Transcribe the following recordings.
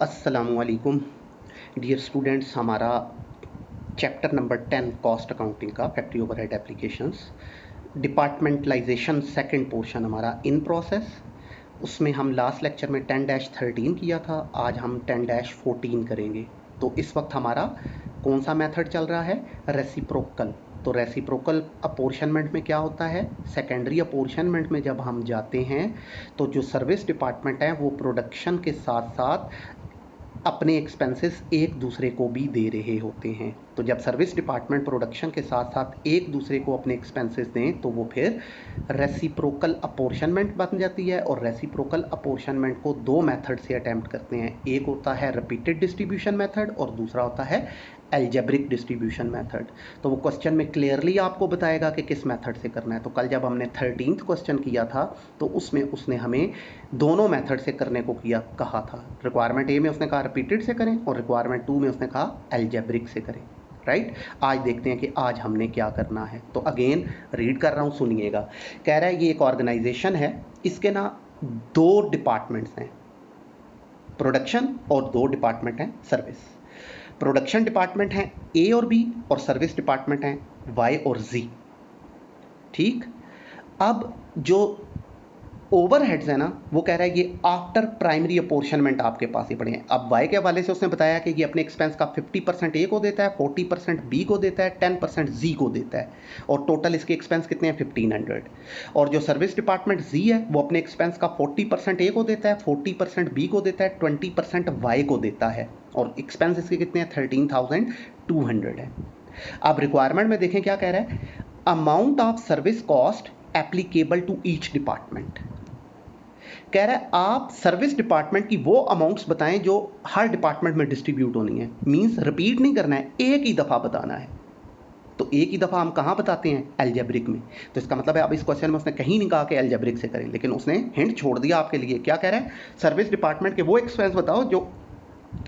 अस्सलामुअलैकुम dear students. हमारा chapter number 10 cost accounting का factory overhead applications departmentalisation second portion हमारा इन प्रोसेस। उसमें हम लास्ट लेक्चर में 10-13 किया था, आज हम 10-14 करेंगे। तो इस वक्त हमारा कौन सा मेथड चल रहा है? रेसिप्रोकल। तो रेसिप्रोकल अपोर्शनमेंट में क्या होता है? सेकेंडरी अपोर्शनमेंट में जब हम जाते हैं तो जो सर्विस डिपार्टमेंट है वो प्रोडक्शन के साथ साथ अपने एक्सपेंसेस एक दूसरे को भी दे रहे होते हैं। तो जब सर्विस डिपार्टमेंट प्रोडक्शन के साथ साथ एक दूसरे को अपने एक्सपेंसेस दें तो वो फिर रेसिप्रोकल अपोर्शनमेंट बन जाती है। और रेसिप्रोकल अपोर्शनमेंट को दो मेथड से अटेम्प्ट करते हैं, एक होता है रिपीटेड डिस्ट्रीब्यूशन मेथड और दूसरा होता है एल्जेब्रिक डिस्ट्रीब्यूशन मेथड। तो वो क्वेश्चन में क्लियरली आपको बताएगा कि किस मेथड से करना है। तो कल जब हमने 13th क्वेश्चन किया था तो उसमें उसने हमें दोनों मेथड से करने को कहा था। रिक्वायरमेंट ए में उसने कहा रिपीटेड से करें और रिक्वायरमेंट 2 में उसने कहा एल्जेब्रिक से करें। राइट, आज देखते हैं कि आज हमने क्या करना है। तो अगेन रीड कर रहा हूँ, सुनिएगा। कह रहा है ये एक ऑर्गेनाइजेशन है, इसके ना दो डिपार्टमेंट्स हैं, प्रोडक्शन, और दो डिपार्टमेंट हैं सर्विस। प्रोडक्शन डिपार्टमेंट हैं ए और बी और सर्विस डिपार्टमेंट हैं वाई और जी। ठीक, अब जो ओवरहेड्स है ना वो कह रहा है ये आफ्टर प्राइमरी अपोर्शनमेंट आपके पास ही पड़े हैं। अब वाई के हवाले से उसने बताया कि ये अपने एक्सपेंस का 50% ए को देता है, 40% बी को देता है, 10% जी को देता है, और टोटल इसके एक्सपेंस कितने हैं? 1500। और जो सर्विस डिपार्टमेंट जी है वो अपने एक्सपेंस का 40% ए को देता है, 40% बी को देता है, 20% वाई को देता है, और एक्सपेंस इसके कितने हैं? 13,200 है। अब रिक्वायरमेंट में देखें क्या कह रहा है? Amount of service cost applicable to each department. कह रहा है आप सर्विस डिपार्टमेंट की वो अमाउंट्स बताएं जो हर डिपार्टमेंट में डिस्ट्रीब्यूट होनी है। मींस रिपीट नहीं करना है, एक ही दफ़ा बताना है। तो एक ही दफ़ा हम कहाँ बताते हैं? एल्जेब्रिक में। तो इसका मतलब है अब इस क्वेश्चन में उसने कहीं नहीं कहा कि एल्जेब्रिक से करें, लेकिन उसने हिंट छोड़ दिया आपके लिए। क्या कह रहा है? सर्विस डिपार्टमेंट के वो एक्सपेंस बताओ जो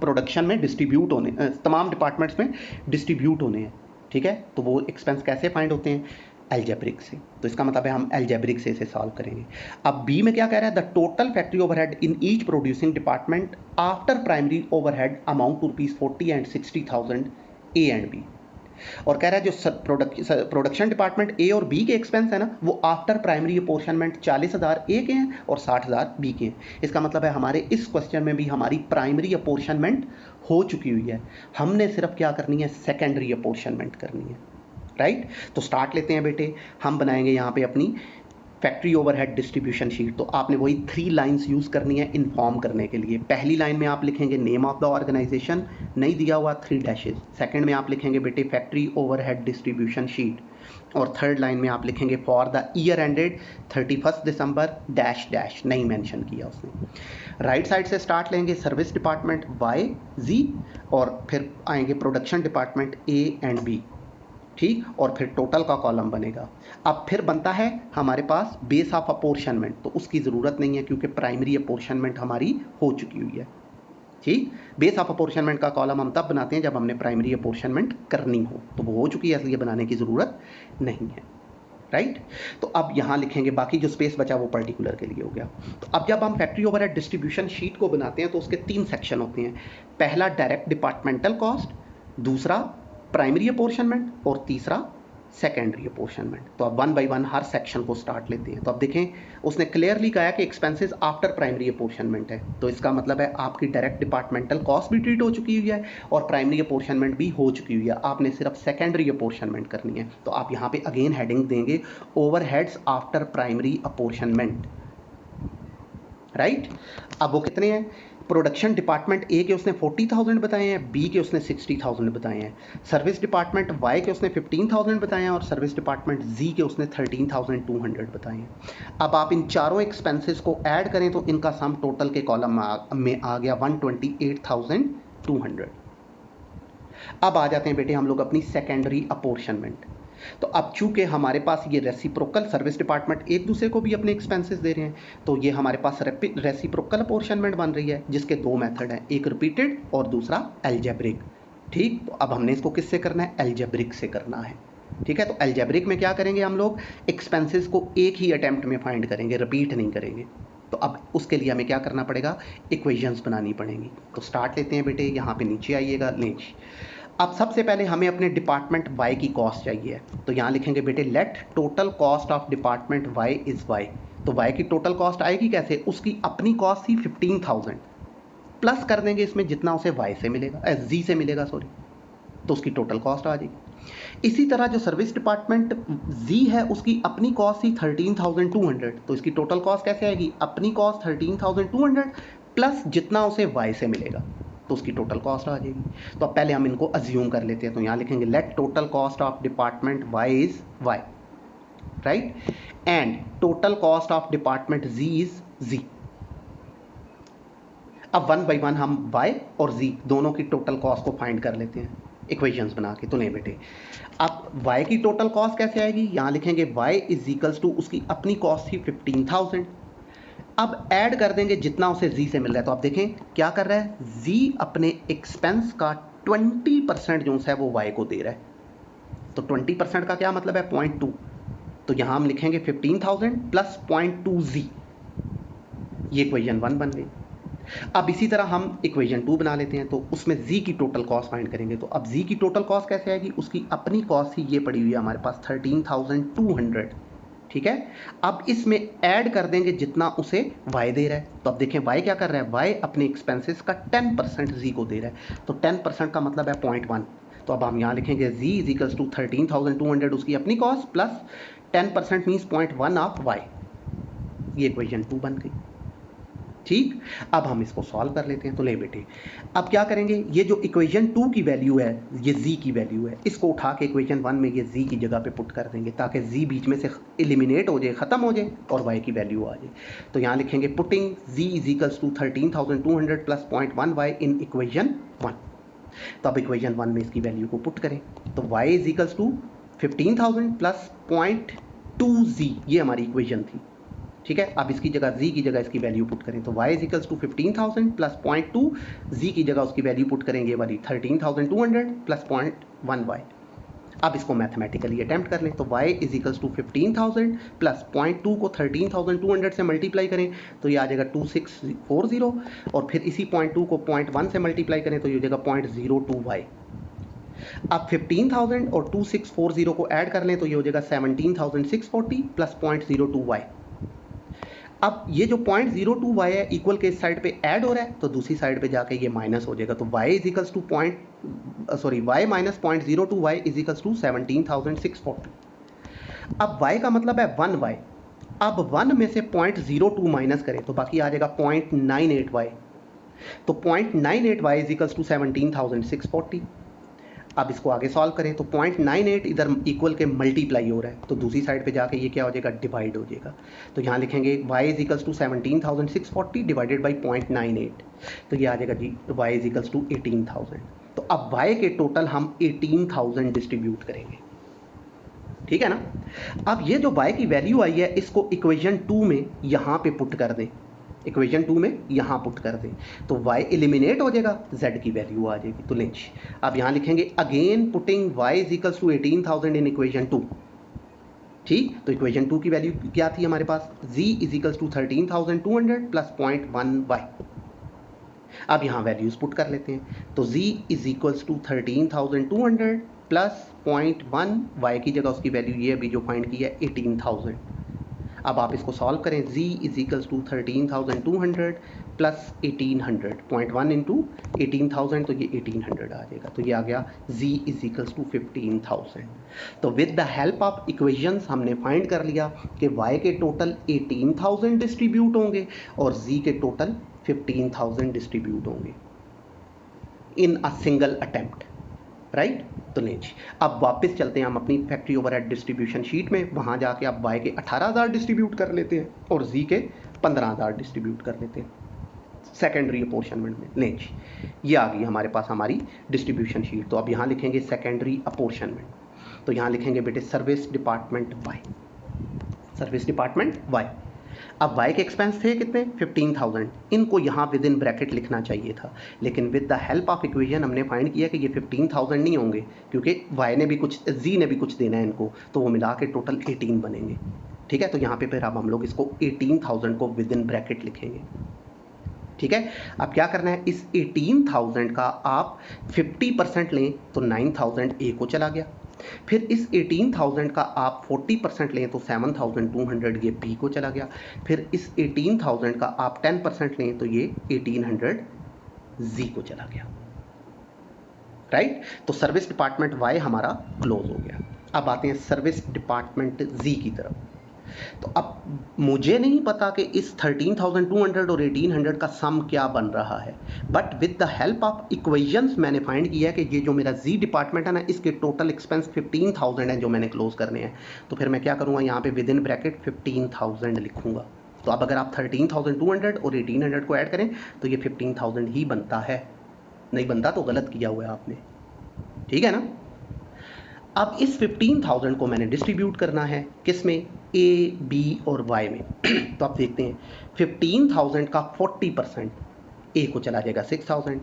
प्रोडक्शन में डिस्ट्रीब्यूट होने, तमाम डिपार्टमेंट्स में डिस्ट्रीब्यूट होने हैं। ठीक है, तो वो एक्सपेंस कैसे फाइंड होते हैं? एल्जेब्रिक से। तो इसका मतलब है हम एल्जेब्रिक से इसे सॉल्व करेंगे। अब बी में क्या कह रहा है? The total factory overhead in each producing department after primary overhead amount to ₹40 and 60,000 A and B. और कह रहा है जो प्रोडक्शन डिपार्टमेंट ए और बी के एक्सपेंस है ना वो आफ्टर प्राइमरी अपोर्शनमेंट 40,000 ए के हैं और 60,000 बी के हैं। इसका मतलब है हमारे इस क्वेश्चन में भी हमारी प्राइमरी अपोर्शनमेंट हो चुकी हुई है, हमने सिर्फ क्या करनी है? सेकेंडरी अपोर्शनमेंट करनी है। राइट, तो स्टार्ट लेते हैं बेटे। हम बनाएंगे यहाँ पे अपनी फैक्ट्री ओवरहेड डिस्ट्रीब्यूशन शीट। तो आपने वही 3 लाइंस यूज़ करनी है इन्फॉर्म करने के लिए। पहली लाइन में आप लिखेंगे नेम ऑफ द ऑर्गेनाइजेशन, नहीं दिया हुआ 3 डैशेज। सेकंड में आप लिखेंगे बेटे फैक्ट्री ओवरहेड डिस्ट्रीब्यूशन शीट, और थर्ड लाइन में आप लिखेंगे for the year ended 31 December dash dash, नहीं मेंशन किया उसने। राइट साइड से स्टार्ट लेंगे सर्विस डिपार्टमेंट वाई जी, और फिर आएंगे production department A and B. ठीक, और फिर टोटल का कॉलम बनेगा। अब फिर बनता है हमारे पास बेस ऑफ अपोर्शनमेंट, तो उसकी ज़रूरत नहीं है क्योंकि प्राइमरी अपोर्शनमेंट हमारी हो चुकी हुई है। ठीक, बेस ऑफ अपोर्शनमेंट का कॉलम हम तब बनाते हैं जब हमने प्राइमरी अपोर्शनमेंट करनी हो, तो वो हो चुकी है इसलिए बनाने की ज़रूरत नहीं है। राइट, तो अब यहाँ लिखेंगे, बाकी जो स्पेस बचा वो पर्टिकुलर के लिए हो गया। तो अब जब हम फैक्ट्री ओवरहेड डिस्ट्रीब्यूशन शीट को बनाते हैं तो उसके 3 सेक्शन होते हैं। पहला डायरेक्ट डिपार्टमेंटल कॉस्ट, दूसरा प्राइमरी अपोर्शनमेंट और तीसरा सेकेंडरी अपोर्शनमेंट। तो अब 1 बाय 1 हर सेक्शन को स्टार्ट लेते हैं। तो अब देखें उसने क्लियरली कहा है कि एक्सपेंसेस आफ्टर प्राइमरी अपोर्शनमेंट है, तो इसका मतलब है आपकी डायरेक्ट डिपार्टमेंटल कॉस्ट भी ट्रीट हो चुकी हुई है और प्राइमरी अपोर्शनमेंट भी हो चुकी हुई है, आपने सिर्फ सेकेंडरी अपोर्शनमेंट करनी है। तो आप यहाँ पे अगेन हेडिंग देंगे overheads after primary apportionment. Right, अब वो कितने हैं? प्रोडक्शन डिपार्टमेंट ए के उसने 40,000 बताए हैं, बी के उसने 60,000 बताए हैं, सर्विस डिपार्टमेंट वाई के उसने 15,000 बताए हैं और सर्विस डिपार्टमेंट जी के उसने 13,200 बताए हैं। अब आप इन चारों एक्सपेंसेस को ऐड करें तो इनका सम टोटल के कॉलम में आ गया 128,200। अब आ जाते हैं बेटे हम लोग अपनी सेकेंडरी अपोर्शनमेंट। तो अब चूंकि हमारे पास ये रेसिप्रोकल सर्विस डिपार्टमेंट एक दूसरे को भी अपने एक्सपेंसेस दे रहे हैं, तो ये हमारे पास रेसिप्रोकल अपोर्शनमेंट बन रही है जिसके दो मेथड हैं, एक रिपीटेड और दूसरा एल्जेब्रिक। ठीक, तो अब हमने इसको किससे करना है? एल्जेब्रिक से करना है। ठीक है, तो एल्जेब्रिक में क्या करेंगे हम लोग? एक्सपेंसेस को एक ही अटेम्प्ट में फाइंड करेंगे, रिपीट नहीं करेंगे। तो अब उसके लिए हमें क्या करना पड़ेगा, इक्वेशंस बनानी पड़ेंगी। तो स्टार्ट लेते हैं बेटे, यहाँ पे नीचे आइएगा। नीचे अब सबसे पहले हमें अपने डिपार्टमेंट वाई की कॉस्ट चाहिए, तो यहाँ लिखेंगे बेटे let total cost of department Y is Y. तो वाई की टोटल कॉस्ट आएगी कैसे, उसकी अपनी कॉस्ट थी 15,000, प्लस कर देंगे इसमें जितना उसे वाई से मिलेगा, जी से मिलेगा सॉरी, तो उसकी टोटल कॉस्ट आ जाएगी। इसी तरह जो सर्विस डिपार्टमेंट जी है उसकी अपनी कॉस्ट थी 13,200, तो इसकी टोटल कॉस्ट कैसे आएगी, अपनी कॉस्ट 13,200 प्लस जितना उसे वाई से मिलेगा, तो उसकी टोटल कॉस्ट आ जाएगी। तो अब पहले हम इनको अज्यूम कर लेते हैं, तो यहाँ लिखेंगे let total cost of department Y is Y, right, and total cost of department G is G. अब वन बाई वन हम y और z दोनों की टोटल कॉस्ट को फाइंड कर लेते हैं इक्वेशंस बना के। तो नहीं बेटे, अब y की टोटल कॉस्ट कैसे आएगी, यहाँ लिखेंगे y इज इक्वल्स टू उसकी अपनी कॉस्ट थी 15,000, अब ऐड कर देंगे जितना उसे z से मिल रहा है। तो आप देखें क्या कर रहा है, z अपने एक्सपेंस का 20% जो है वो y को दे रहा है। तो 20% का क्या मतलब है, 0.2, तो यहाँ हम लिखेंगे 15,000 प्लस 0.2z, ये इक्वेशन 1 बन गई। अब इसी तरह हम इक्वेशन 2 बना लेते हैं, तो उसमें z की टोटल कॉस्ट फाइंड करेंगे। तो अब z की टोटल कॉस्ट कैसे आएगी, उसकी अपनी कॉस्ट ही ये पड़ी हुई है हमारे पास 13,200, ठीक है। अब इसमें ऐड कर देंगे जितना उसे y दे रहा है। तो अब देखें y क्या कर रहा है, y अपने एक्सपेंसेस का 10% z को दे रहा है, तो 10% का मतलब है 0.1। तो अब हम यहाँ लिखेंगे z इज इक्वल्स टू 13,200 उसकी अपनी cost plus 10% means 0.1 of y, ये इक्वेशन 2 बन गई, ठीक। अब हम इसको सॉल्व कर लेते हैं। तो ले बेटे, अब क्या करेंगे, ये जो इक्वेशन 2 की वैल्यू है, ये z की वैल्यू है, इसको उठा के इक्वेशन 1 में ये z की जगह पे पुट कर देंगे ताकि z बीच में से एलिमिनेट हो जाए, ख़त्म हो जाए और y की वैल्यू आ जाए। तो यहाँ लिखेंगे putting z is equals to 13,200 plus 0.1 y in equation 1। तो अब इक्वेशन 1 में इसकी वैल्यू को पुट करें, तो y is equals to 15,000 plus 0.2z, ये हमारी इक्वेशन थी, ठीक है। अब इसकी जगह z की जगह इसकी वैल्यू पुट करें, तो y is equals to 15,000 plus 0.2, z की जगह उसकी वैल्यू पुट करेंगे वाली 13,200 प्लस 0.1 y। अब इसको मैथमेटिकली अटैम्प्ट कर लें, तो y is equals to 15,000 plus 0.2 को 13,200 से मल्टीप्लाई करें तो ये आ जाएगा 2640, और फिर इसी 0.2 को 0.1 से मल्टीप्लाई करें तो ये हो जाएगा 0.02 y। अब 15,000 और 2640 को ऐड कर लें तो ये हो जाएगा 17,640 प्लस 0.02 y। अब ये जो 0.02 y है इक्वल के इस साइड पे ऐड हो रहा है, तो दूसरी साइड पे जाके ये माइनस हो जाएगा, तो y is equals to y minus 0.02 y is equals to 17,640। अब y का मतलब है 1y, अब 1 में से 0.02 माइनस करें तो बाकी आ जाएगा 0.98 y, तो 0.98 y इज इक्वल्स टू 17,640। अब इसको आगे सॉल्व करें तो 0.98 इधर इक्वल के मल्टीप्लाई हो रहा है, तो दूसरी साइड पे जाके ये क्या हो जाएगा, डिवाइड हो जाएगा। तो यहाँ लिखेंगे y is equals to 17,640 divided by 0.98, तो ये आ जाएगा जी y इज इक्वल्स टू 18,000। तो अब y के टोटल हम 18,000 डिस्ट्रीब्यूट करेंगे, ठीक है ना। अब ये जो y की वैल्यू आई है इसको इक्वेशन 2 में यहाँ पे पुट कर दें, इक्वेशन 2 में यहाँ पुट कर दें तो y एलिमिनेट हो जाएगा, z की वैल्यू आ जाएगी। तो लेंच अब यहाँ लिखेंगे again putting y is equals to 18,000 in equation 2, ठीक। तो इक्वेशन 2 की वैल्यू क्या थी हमारे पास, z is equals to 13,200 plus 0.1 y। अब यहाँ वैल्यूज पुट कर लेते हैं, तो z is equals to 13,200 plus 0.1 y की जगह उसकी वैल्यू ये अभी जो फाइंड की है 18,000। अब आप इसको सॉल्व करें, z is equals to 13,200 plus 1800, 0.1 into 18,000 तो ये 1800 आ जाएगा, तो ये आ गया z इज इक्वल्स टू 15,000। तो with the help of equations हमने फाइंड कर लिया कि y के टोटल 18,000 डिस्ट्रीब्यूट होंगे और z के टोटल 15,000 डिस्ट्रीब्यूट होंगे इन अ सिंगल अटेम्प्ट, राइट। तो नहीं जी, अब वापस चलते हैं हम अपनी फैक्ट्री ओवरहेड डिस्ट्रीब्यूशन शीट में, वहाँ जाके आप y के 18,000 डिस्ट्रीब्यूट कर लेते हैं और z के 15,000 डिस्ट्रीब्यूट कर लेते हैं सेकेंडरी अपोर्शनमेंट में। नहीं जी, ये आ गई हमारे पास हमारी डिस्ट्रीब्यूशन शीट। तो अब यहाँ लिखेंगे सेकेंडरी अपोर्शनमेंट, तो यहाँ लिखेंगे बेटे service department y, service department y। अब y के एक्सपेंस थे कितने, 15,000, इनको यहाँ विद इन ब्रैकेट लिखना चाहिए था, लेकिन with the help of equation हमने फाइंड किया कि ये 15,000 नहीं होंगे क्योंकि y ने भी कुछ, z ने भी कुछ देना है इनको, तो वो मिला के टोटल 18 बनेंगे, ठीक है, तो यहाँ पे फिर अब हम लोग इसको 18,000 को विद इन ब्रैकेट लिखेंगे। ठीक है, अब क्या करना है, इस 18,000 का आप 50% लें तो 9,000 ए को चला गया, फिर इस 18,000 का आप 40% लें तो 7,200 ये बी को चला गया, फिर इस 18,000 का आप 10% लें तो ये 1,800 जी को चला गया। राइट, तो सर्विस डिपार्टमेंट वाई हमारा क्लोज हो गया। अब आते हैं सर्विस डिपार्टमेंट जी की तरफ। तो अब मुझे नहीं पता कि इस 13,200 और 1,800 का सम क्या बन रहा है, but with the help of equations मैंने फाइंड किया कि ये जो मेरा जी डिपार्टमेंट है ना, इसके टोटल एक्सपेंस 15,000 है जो मैंने क्लोज करने हैं। तो फिर मैं क्या करूँगा, यहाँ पे विद इन ब्रैकेट 15,000 लिखूंगा। तो अब अगर आप 13,200 और 1,800 को ऐड करें तो ये 15,000 ही बनता है, नहीं बनता तो गलत किया हुआ है आपने। ठीक है ना। अब इस 15,000 को मैंने डिस्ट्रीब्यूट करना है किस में, ए बी और वाई में। तो आप देखते हैं 15,000 का 40% ए को चला जाएगा 6,000,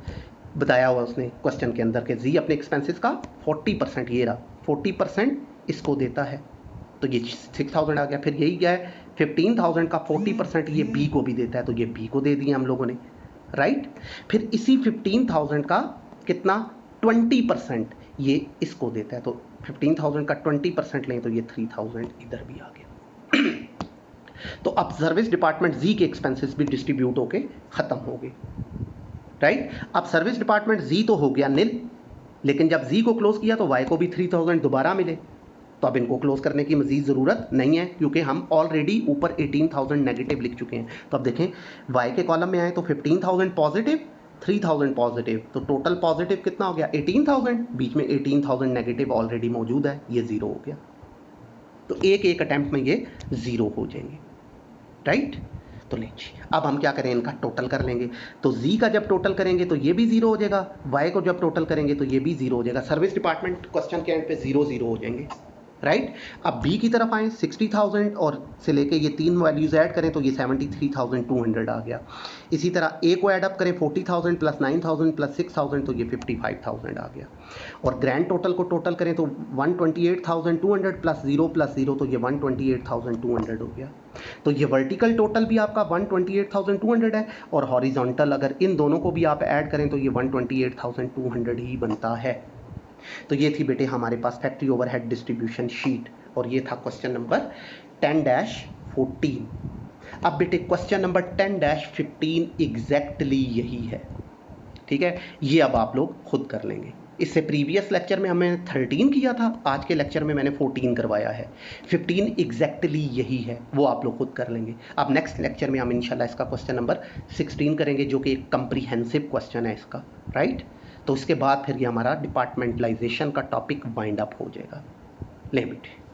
बताया हुआ उसने क्वेश्चन के अंदर के जी अपने एक्सपेंसेस का 40% ये रहा, 40% इसको देता है तो ये 6,000 आ गया। फिर यही क्या है, 15,000 का 40% ये बी को भी देता है तो ये बी को दे दिया हम लोगों ने। राइट, फिर इसी 15,000 का कितना 20% ये इसको देता है, तो 15,000 का 20% लें तो ये 3,000 इधर भी आ गया। तो अब सर्विस डिपार्टमेंट जी के एक्सपेंसेस भी डिस्ट्रीब्यूट होके खत्म हो गए। राइट, अब सर्विस डिपार्टमेंट जी तो हो गया निल, लेकिन जब जी को क्लोज किया तो वाई को भी 3,000 दोबारा मिले, तो अब इनको क्लोज करने की मजीद ज़रूरत नहीं है क्योंकि हम ऑलरेडी ऊपर 18,000 नेगेटिव लिख चुके हैं। तो अब देखें वाई के कॉलम में आए तो 15,000 पॉजिटिव, 3,000 पॉजिटिव, तो टोटल पॉजिटिव कितना हो गया 18,000, बीच में 18,000 नेगेटिव ऑलरेडी मौजूद है, ये ज़ीरो हो गया। तो एक एक अटैम्प्ट में ये ज़ीरो हो जाएंगे। राइट, तो लीजिए अब हम क्या करें, इनका टोटल कर लेंगे। तो जी का जब टोटल करेंगे तो ये भी ज़ीरो हो जाएगा, वाई को जब टोटल करेंगे तो ये भी ज़ीरो हो जाएगा। सर्विस डिपार्टमेंट क्वेश्चन के एंड पे 0 हो जाएंगे। राइट, अब बी की तरफ आए 60,000 और से लेके ये तीन वैल्यूज़ ऐड करें तो ये 73,200 आ गया। इसी तरह ए को ऐड अप करें 40,000 प्लस 9,000 प्लस 6,000 तो ये 55,000 आ गया। और ग्रैंड टोटल को टोटल करें तो 128,200 प्लस 0 तो ये 128,200 हो गया। तो ये वर्टिकल टोटल भी आपका 128,200 है और हॉरिजॉन्टल अगर इन दोनों को भी आप ऐड करें तो ये 128,200 ही बनता है। तो ये थी बेटे हमारे पास फैक्ट्री ओवरहेड डिस्ट्रीब्यूशन शीट और ये था क्वेश्चन नंबर 10-14। अब बेटे क्वेश्चन नंबर 10-15 एग्जैक्टली यही है। ठीक है, ये अब आप लोग खुद कर लेंगे। इससे प्रीवियस लेक्चर में हमने 13 किया था, आज के लेक्चर में मैंने 14 करवाया है। 15 एग्जैक्टली यही है, वो आप लोग खुद कर लेंगे। अब नेक्स्ट लेक्चर में हम इंशाल्लाह इसका क्वेश्चन नंबर 16 करेंगे जो कि एक कंप्रीहेंसिव क्वेश्चन है इसका। राइट, तो इसके बाद फिर ये हमारा डिपार्टमेंटलाइजेशन का टॉपिक वाइंड अप हो जाएगा। ले बेटे।